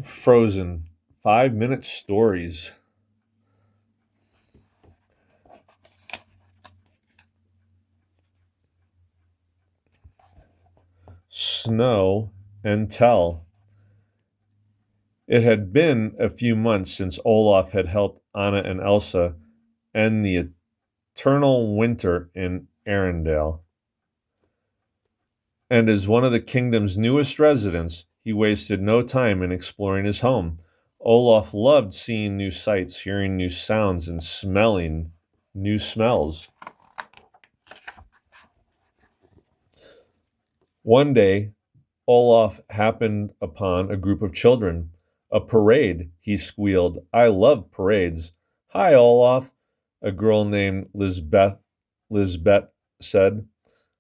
Frozen 5-minute stories. Snow and Tell. It had been a few months since Olaf had helped Anna and Elsa end the eternal winter in Arendelle. And as one of the kingdom's newest residents, he wasted no time in exploring his home. Olaf loved seeing new sights, hearing new sounds, and smelling new smells. One day, Olaf happened upon a group of children. A parade, he squealed. I love parades. Hi, Olaf, a girl named Lisbeth said.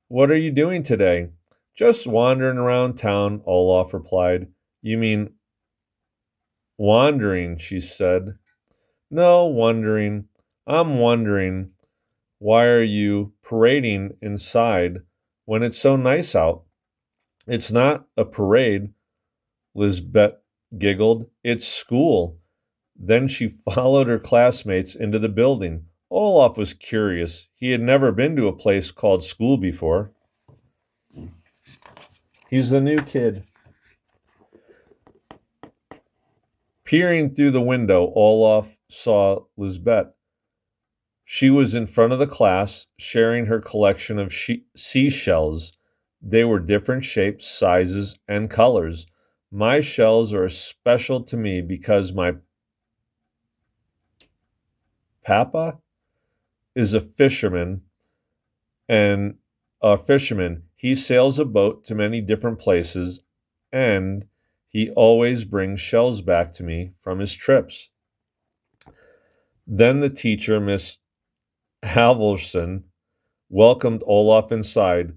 What are you doing today? Just wandering around town, Olaf replied. You mean wandering, she said. No, wondering. I'm wondering, why are you parading inside when it's so nice out? It's not a parade, Lisbeth giggled. It's school. Then she followed her classmates into the building. Olaf was curious. He had never been to a place called school before. He's the new kid. Peering through the window, Olaf saw Lisbeth. She was in front of the class, sharing her collection of seashells. They were different shapes, sizes, and colors. My shells are special to me because my papa is a fisherman, and he sails a boat to many different places, and he always brings shells back to me from his trips. Then the teacher, Miss Halvorsen, welcomed Olaf inside.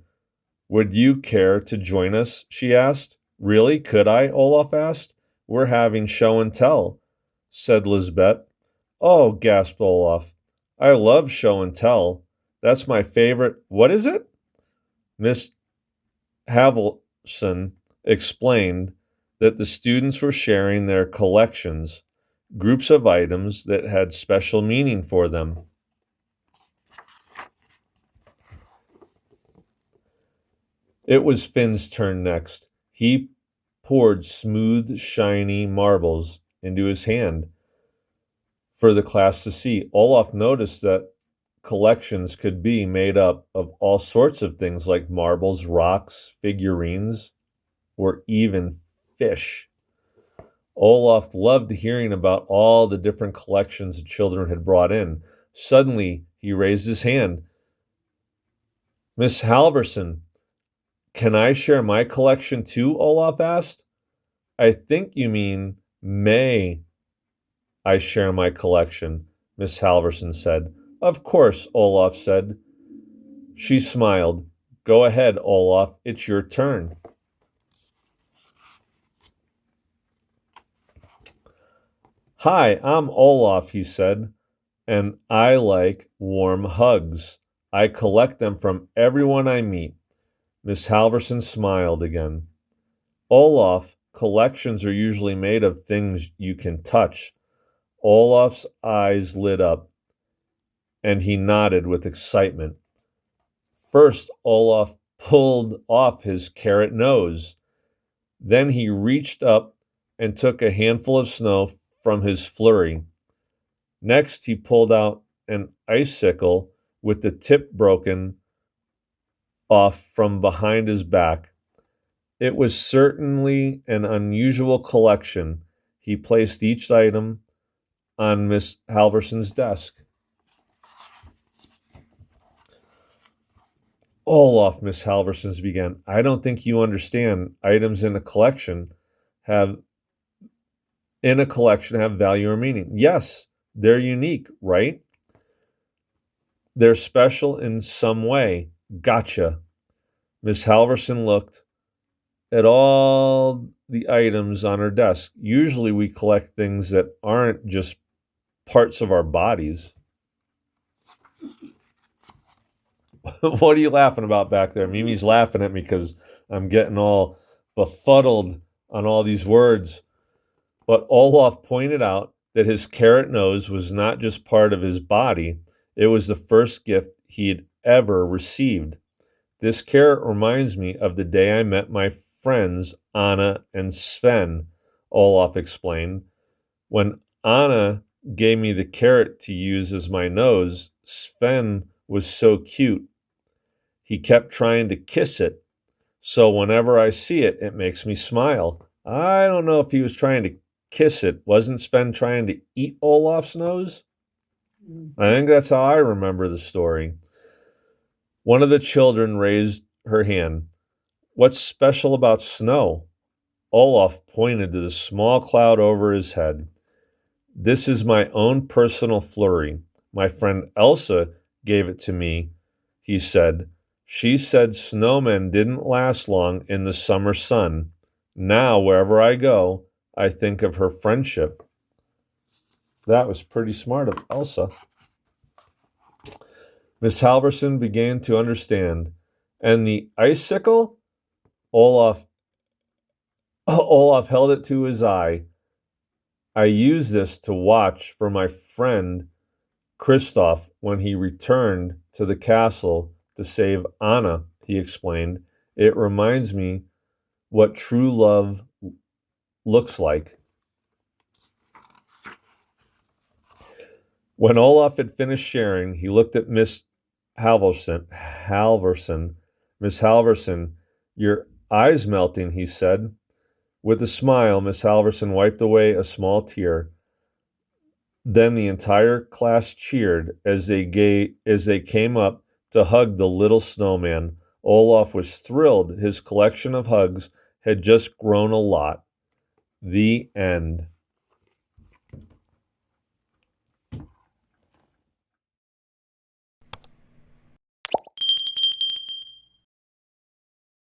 Would you care to join us? She asked. Really? Could I? Olaf asked. We're having show and tell, said Lisbeth. Oh, gasped Olaf. I love show and tell. That's my favorite. What is it? Miss Halvorsen explained that the students were sharing their collections, groups of items that had special meaning for them. It was Finn's turn next. He poured smooth, shiny marbles into his hand for the class to see. Olaf noticed that collections could be made up of all sorts of things like marbles, rocks, figurines, or even fish. Olaf loved hearing about all the different collections the children had brought in. Suddenly, he raised his hand. Miss Halvorsen, can I share my collection too? Olaf asked. I think you mean, may I share my collection, Miss Halvorsen said. Of course, Olaf said. She smiled. Go ahead, Olaf, it's your turn. Hi, I'm Olaf, he said, and I like warm hugs. I collect them from everyone I meet. Miss Halvorsen smiled again. Olaf, collections are usually made of things you can touch. Olaf's eyes lit up, and he nodded with excitement. First, Olaf pulled off his carrot nose. Then he reached up and took a handful of snow from his flurry. Next, he pulled out an icicle with the tip broken off from behind his back. It was certainly an unusual collection. He placed each item on Miss Halvorsen's desk. Olaf, Miss Halvorsen's began. I don't think you understand. Items have value or meaning. Yes, they're unique, right? They're special in some way. Gotcha. Miss Halvorsen looked at all the items on her desk. Usually we collect things that aren't just parts of our bodies. What are you laughing about back there? Mimi's laughing at me because I'm getting all befuddled on all these words. But Olaf pointed out that his carrot nose was not just part of his body, it was the first gift he had ever received. This carrot reminds me of the day I met my friends Anna and Sven, Olaf explained. When Anna gave me the carrot to use as my nose, Sven was so cute. He kept trying to kiss it. So whenever I see it, it makes me smile. I don't know if he was trying to kiss it. Wasn't Sven trying to eat Olaf's nose? I think that's how I remember the story. One of the children raised her hand. What's special about snow? Olaf pointed to the small cloud over his head. This is my own personal flurry. My friend Elsa gave it to me, he said. She said snowmen didn't last long in the summer sun. Now, wherever I go, I think of her friendship. That was pretty smart of Elsa. Miss Halverson began to understand. And the icicle? Olaf held it to his eye. I use this to watch for my friend Kristoff when he returned to the castle to save Anna, he explained. It reminds me what true love looks like. When Olaf had finished sharing, he looked at Miss Halverson. Miss Halverson, your eyes melting, he said. With a smile, Miss Halverson wiped away a small tear. Then the entire class cheered as they came up to hug the little snowman. Olaf was thrilled. His collection of hugs had just grown a lot. The end.